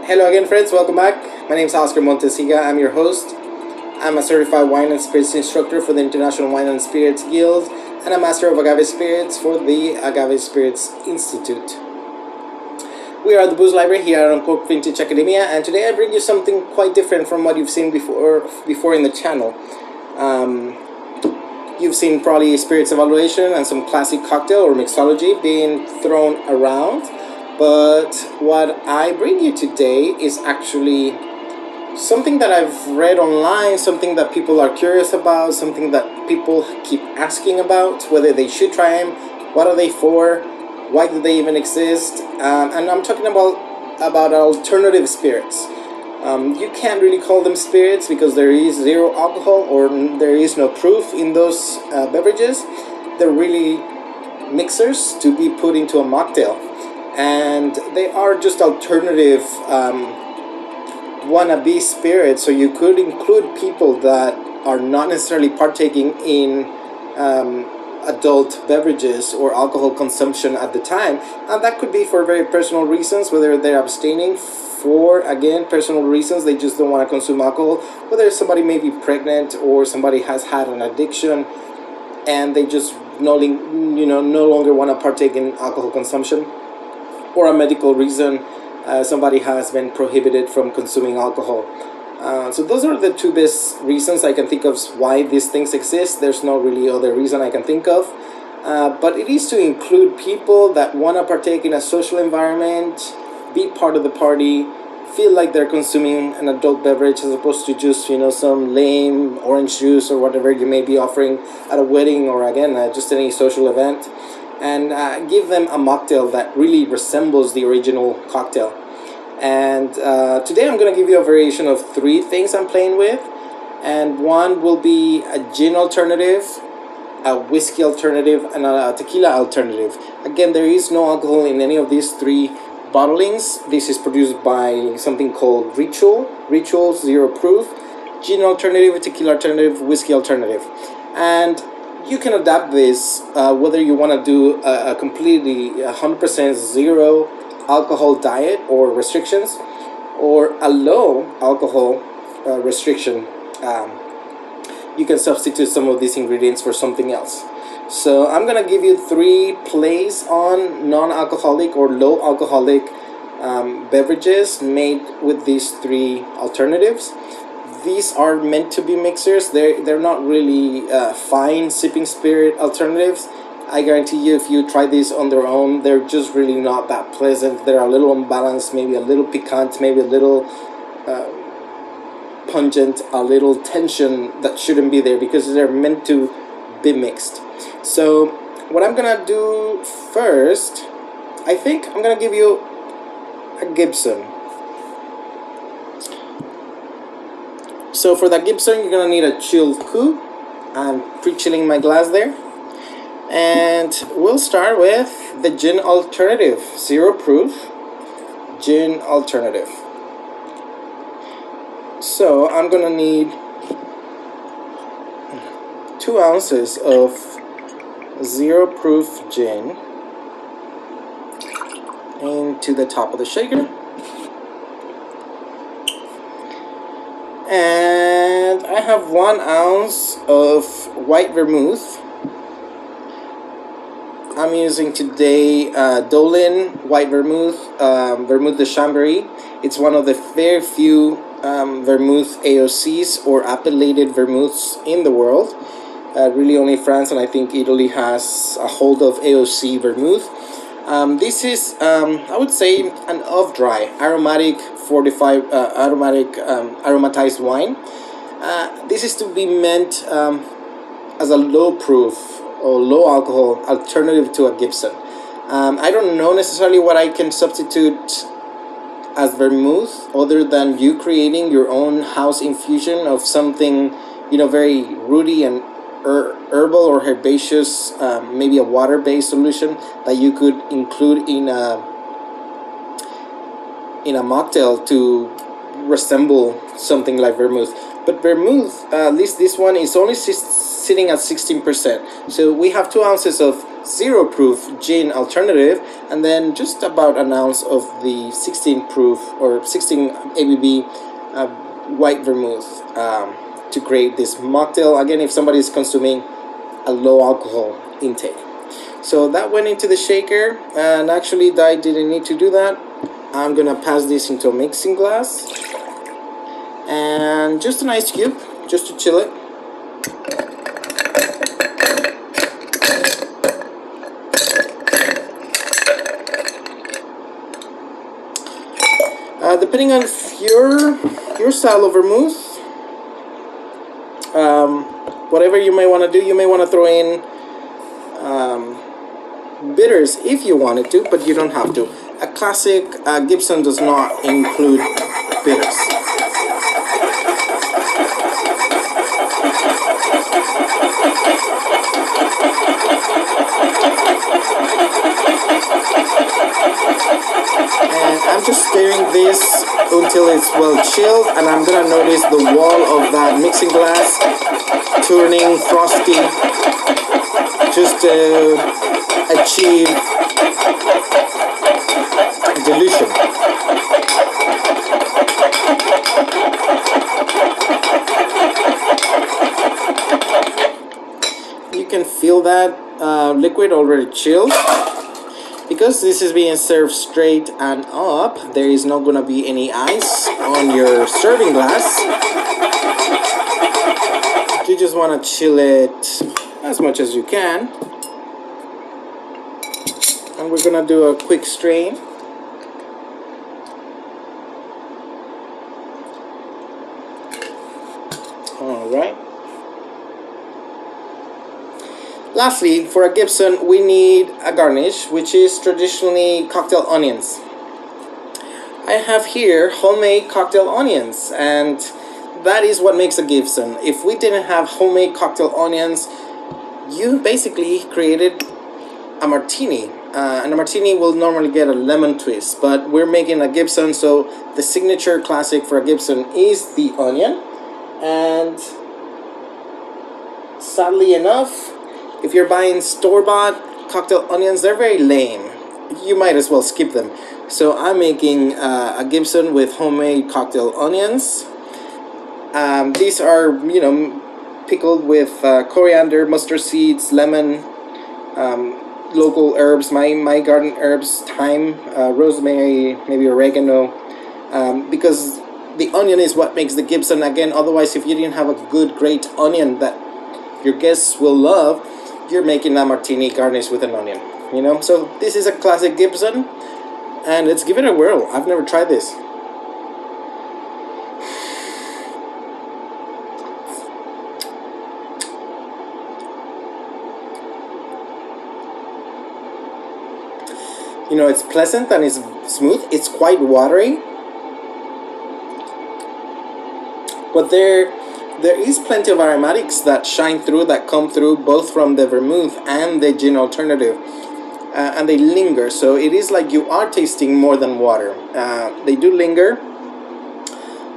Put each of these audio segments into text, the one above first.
Hello again, friends. Welcome back. My name is Oscar Montesiga. I'm your host. I'm a certified wine and spirits instructor for the International Wine and Spirits Guild and a master of agave spirits for the Agave Spirits Institute. We are the Booze Library here at Uncorked Vintage Academia, and today I bring you something quite different from what you've seen before in the channel. You've seen probably spirits evaluation and some classic cocktail or mixology being thrown around. But what I bring you today is actually something that I've read online, something that people are curious about, something that people keep asking about, whether they should try them, what are they for, why do they even exist, and I'm talking about alternative spirits. You can't really call them spirits because there is zero alcohol or there is no proof in those beverages. They're really mixers to be put into a mocktail. And they are just alternative wannabe spirits, so you could include people that are not necessarily partaking in adult beverages or alcohol consumption at the time, and that could be for very personal reasons, whether they're abstaining for, again, personal reasons, they just don't want to consume alcohol, whether somebody may be pregnant or somebody has had an addiction and they just no longer want to partake in alcohol consumption, or a medical reason, somebody has been prohibited from consuming alcohol. So those are the two best reasons I can think of why these things exist. There's no really other reason I can think of. But it is to include people that want to partake in a social environment, be part of the party, feel like they're consuming an adult beverage as opposed to just, some lame orange juice or whatever you may be offering at a wedding or, again, just any social event. And give them a mocktail that really resembles the original cocktail. And today I'm going to give you a variation of three things I'm playing with. And one will be a gin alternative, a whiskey alternative, and a tequila alternative. Again, there is no alcohol in any of these three bottlings. This is produced by something called Ritual, zero proof, gin alternative, tequila alternative, whiskey alternative. And you can adapt this whether you want to do a completely 100% zero alcohol diet or restrictions, or a low alcohol restriction. You can substitute some of these ingredients for something else. So I'm going to give you three plays on non-alcoholic or low alcoholic beverages made with these three alternatives. These are meant to be mixers. They're not really fine sipping spirit alternatives. I guarantee you, if you try these on their own, they're just really not that pleasant. They're a little unbalanced, maybe a little piquant, maybe a little pungent, a little tension that shouldn't be there because they're meant to be mixed. So what I'm gonna do first, I think I'm gonna give you a Gibson. So for that Gibson, you're going to need a chilled coupe. I'm pre-chilling my glass there. And we'll start with the gin alternative, zero proof gin alternative. So I'm going to need 2 ounces of zero proof gin into the top of the shaker. And I have 1 ounce of white vermouth. I'm using today Dolin white vermouth, Vermouth de Chambéry. It's one of the very few vermouth AOCs or appellated vermouths in the world. Really only France and I think Italy has a hold of AOC vermouth. This is, I would say, an off-dry, aromatic, fortified, aromatized wine. This is to be meant as a low-proof or low-alcohol alternative to a Gibson. I don't know necessarily what I can substitute as vermouth other than you creating your own house infusion of something, very rooty and herbal or herbaceous, maybe a water-based solution that you could include in a mocktail to resemble something like vermouth. But vermouth, at least this one, is only sitting at 16%. So we have 2 ounces of 0 proof gin alternative, and then just about an ounce of the 16 proof or 16 ABV white vermouth to create this mocktail. Again, if somebody is consuming a low alcohol intake. So that went into the shaker, and actually I didn't need to do that. I'm gonna pass this into a mixing glass and just an ice cube just to chill it. Depending on your style of vermouth, whatever you may want to do, you may want to throw in bitters if you wanted to, but you don't have to. A classic Gibson does not include bitters. And I'm just stirring this until it's well chilled, and I'm gonna notice the wall of that mixing glass turning frosty just to achieve dilution. You can feel that liquid already chilled. Because this is being served straight and up, there is not going to be any ice on your serving glass. You just want to chill it as much as you can. And we're going to do a quick strain. Alright. Lastly, for a Gibson, we need a garnish, which is traditionally cocktail onions. I have here homemade cocktail onions, and that is what makes a Gibson. If we didn't have homemade cocktail onions, you basically created a martini. And a martini will normally get a lemon twist, but we're making a Gibson, so the signature classic for a Gibson is the onion. And sadly enough, if you're buying store-bought cocktail onions, they're very lame. You might as well skip them. So I'm making a Gibson with homemade cocktail onions. These are, pickled with coriander, mustard seeds, lemon, local herbs, my garden herbs, thyme, rosemary, maybe oregano, because the onion is what makes the Gibson. Again, otherwise, if you didn't have a good, great onion that your guests will love, you're making a martini garnish with an onion, So this is a classic Gibson, and let's give it a whirl. I've never tried this. It's pleasant and it's smooth. It's quite watery, but there is plenty of aromatics that shine through, that come through both from the vermouth and the gin alternative, and they linger. So it is like you are tasting more than water. They do linger.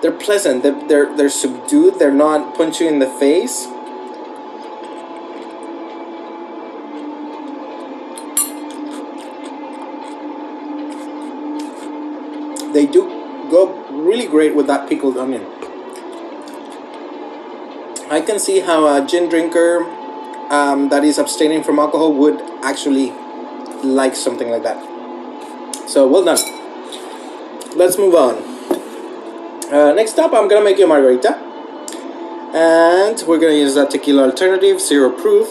They're pleasant. They're subdued. They're not punch you in the face. They do go really great with that pickled onion. I can see how a gin drinker that is abstaining from alcohol would actually like something like that. So well done. Let's move on. Next up, I'm gonna make you a margarita, and we're gonna use that tequila alternative, 0 proof.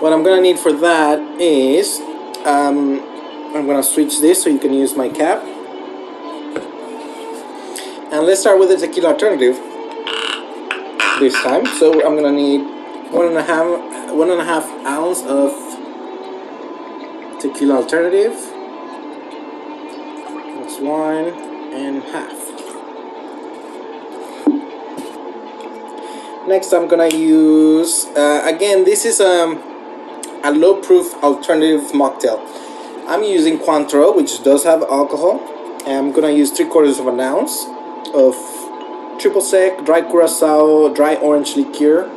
What I'm gonna need for that is I'm gonna switch this so you can use my cap. And let's start with the tequila alternative this time. So I'm gonna need 1.5 ounce of tequila alternative. That's 1.5. Next, I'm gonna use again. This is a low proof alternative mocktail. I'm using Cointreau, which does have alcohol, and I'm gonna use 3/4 ounce of triple sec, dry curacao, dry orange liqueur.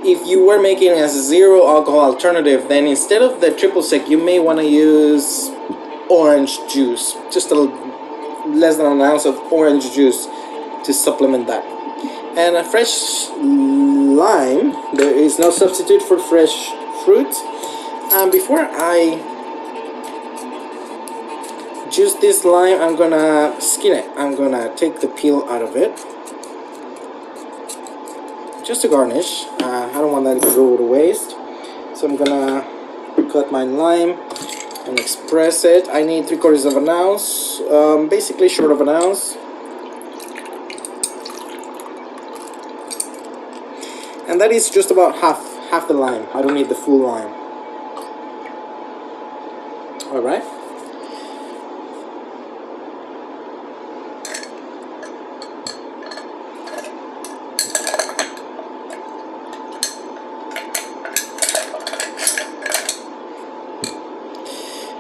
if you were making a zero alcohol alternative, then instead of the triple sec, you may want to use orange juice, just less than an ounce of orange juice to supplement that. And a fresh lime, there is no substitute for fresh fruit. And before I juice this lime, I'm gonna skin it. I'm gonna take the peel out of it, just to garnish. I don't want that to go to waste, so I'm gonna cut my lime and express it. I need 3/4 of an ounce, basically short of an ounce. And that is just about half the lime. I don't need the full lime. All right.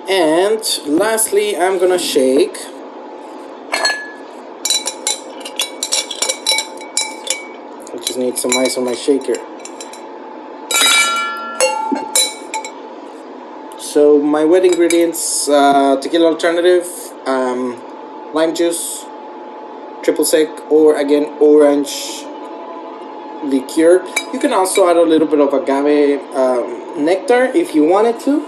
And lastly, I'm gonna shake. I just need some ice on my shaker. So my wet ingredients: tequila alternative, lime juice, triple sec, or again orange liqueur. You can also add a little bit of agave nectar if you wanted to.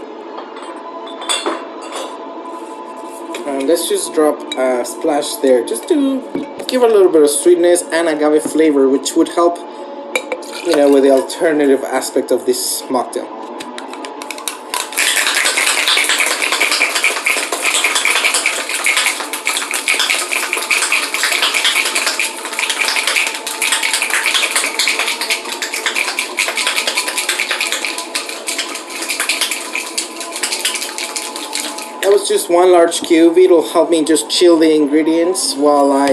Let's just drop a splash there, just to give a little bit of sweetness and agave flavor, which would help, you know, with the alternative aspect of this mocktail. That was just one large cube. It'll help me just chill the ingredients while I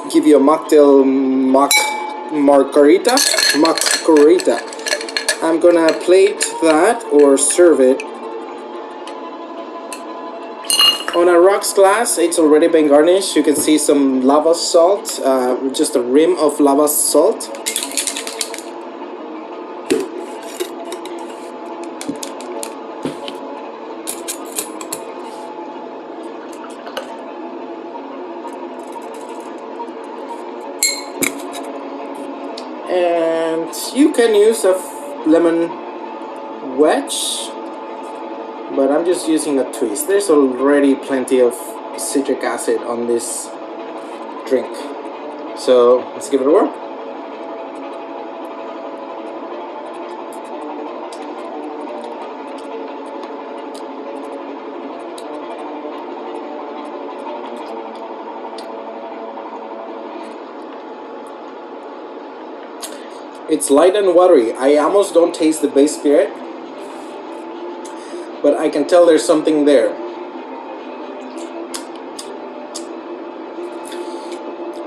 give you a mocktail Margarita. I'm gonna plate that or serve it on a rocks glass. It's already been garnished. You can see some lava salt, just a rim of lava salt. And you can use a lemon wedge, but I'm just using a twist. There's already plenty of citric acid on this drink, so let's give it a whirl. It's light and watery. I almost don't taste the base spirit, but I can tell there's something there.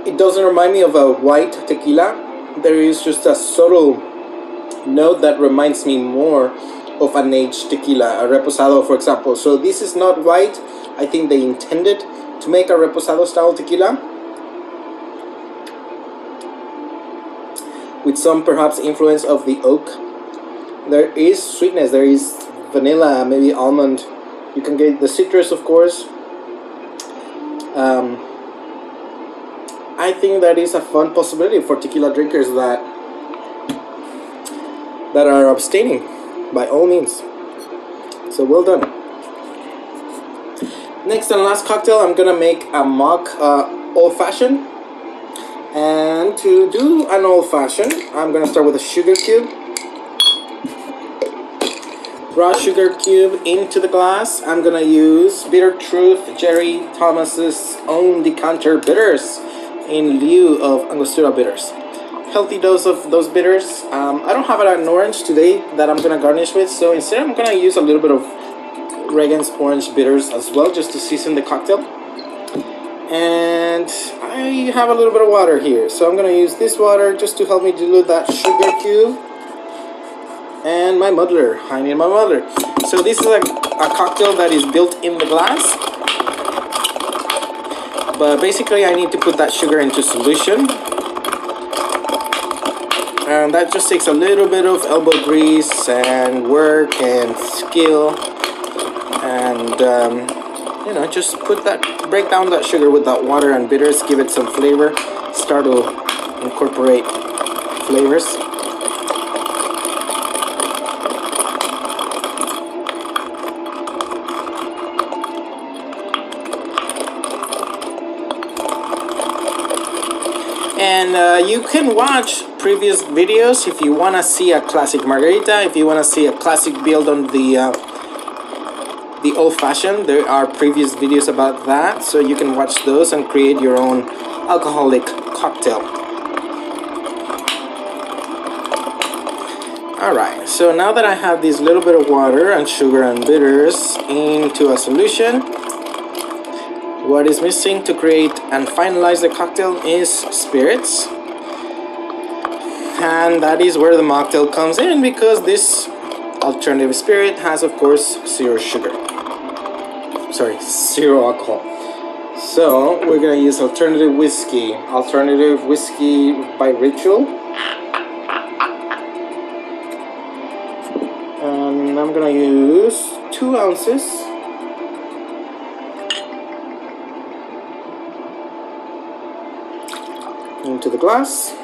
It doesn't remind me of a white tequila. There is just a subtle note that reminds me more of an aged tequila, a reposado, for example. So this is not white. I think they intended to make a reposado style tequila, with some perhaps influence of the oak. There is sweetness, there is vanilla, maybe almond. You can get the citrus, of course. I think that is a fun possibility for tequila drinkers that are abstaining, by all means. So well done. Next and last cocktail, I'm gonna make a mock old-fashioned. And to do an old-fashioned, I'm gonna start with a sugar cube. Raw sugar cube into the glass. I'm gonna use Bitter Truth Jerry Thomas's own decanter bitters in lieu of Angostura bitters. Healthy dose of those bitters. I don't have an orange today that I'm gonna garnish with, so instead I'm gonna use a little bit of Reagan's orange bitters as well, just to season the cocktail. And I have a little bit of water here, so I'm gonna use this water just to help me dilute that sugar cube. And my muddler, I need my muddler. So this is a cocktail that is built in the glass, but basically I need to put that sugar into solution. And that just takes a little bit of elbow grease and work and skill, and you know, just break down that sugar with that water and bitters, give it some flavor, start to incorporate flavors. And you can watch previous videos if you want to see a classic margarita, if you want to see a classic build on the old-fashioned. There are previous videos about that, so you can watch those and create your own alcoholic cocktail. Alright, so now that I have this little bit of water and sugar and bitters into a solution, what is missing to create and finalize the cocktail is spirits. And that is where the mocktail comes in, because this alternative spirit has, of course, zero alcohol. So we're gonna use alternative whiskey by Ritual. And I'm gonna use 2 ounces. Into the glass.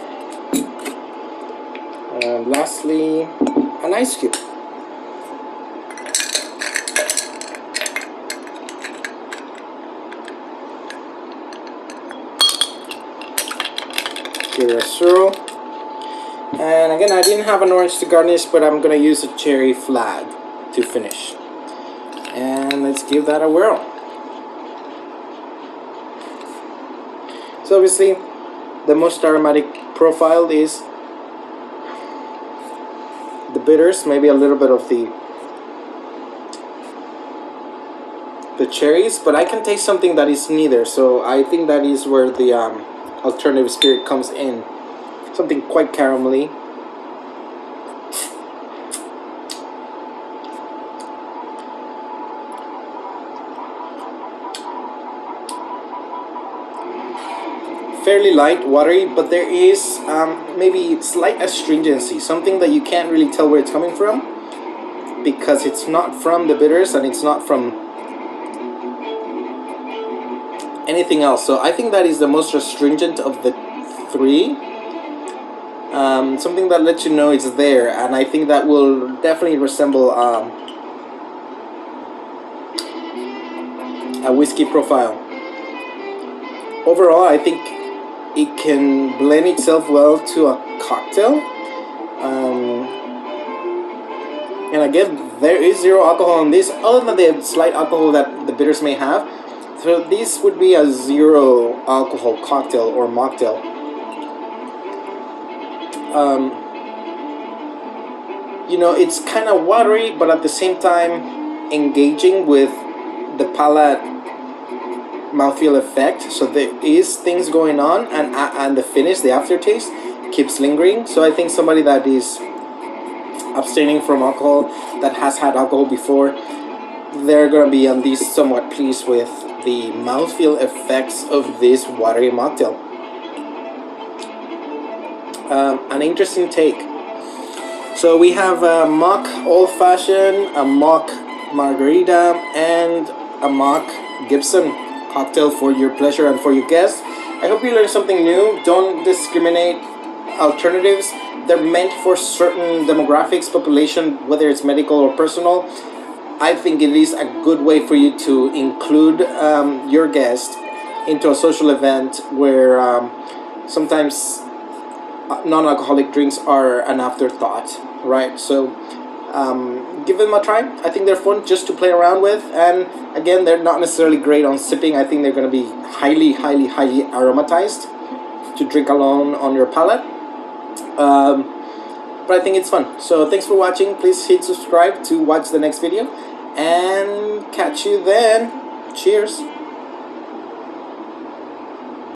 And lastly, an ice cube. Give it a swirl. And again, I didn't have an orange to garnish, but I'm gonna use a cherry flag to finish. And let's give that a whirl. So obviously, the most aromatic profile is the bitters, maybe a little bit of the cherries, but I can taste something that is neither. So I think that is where the alternative spirit comes in. Something quite caramelly. Fairly light, watery, but there is maybe slight astringency, something that you can't really tell where it's coming from, because it's not from the bitters and it's not from anything else. So I think that is the most astringent of the 3. Something that lets you know it's there, and I think that will definitely resemble a whiskey profile. Overall, I think it can blend itself well to a cocktail. And again, there is zero alcohol in this, other than the slight alcohol that the bitters may have. So this would be a zero alcohol cocktail or mocktail. You know, it's kind of watery, but at the same time engaging with the palate mouthfeel effect. So there is things going on, and the finish, the aftertaste, keeps lingering. So I think somebody that is abstaining from alcohol, that has had alcohol before, they're gonna be at least somewhat pleased with the mouthfeel effects of this watery mocktail. An interesting take. So we have a mock old-fashioned, a mock margarita, and a mock Gibson cocktail for your pleasure and for your guests. I hope you learned something new. Don't discriminate alternatives. They're meant for certain demographics, population, whether it's medical or personal. I think it is a good way for you to include your guest into a social event where sometimes non-alcoholic drinks are an afterthought, right? So give them a try. I think they're fun just to play around with, and again, they're not necessarily great on sipping. I think they're going to be highly aromatized to drink alone on your palate. But I think it's fun. So thanks for watching. Please hit subscribe to watch the next video, and catch you then. Cheers.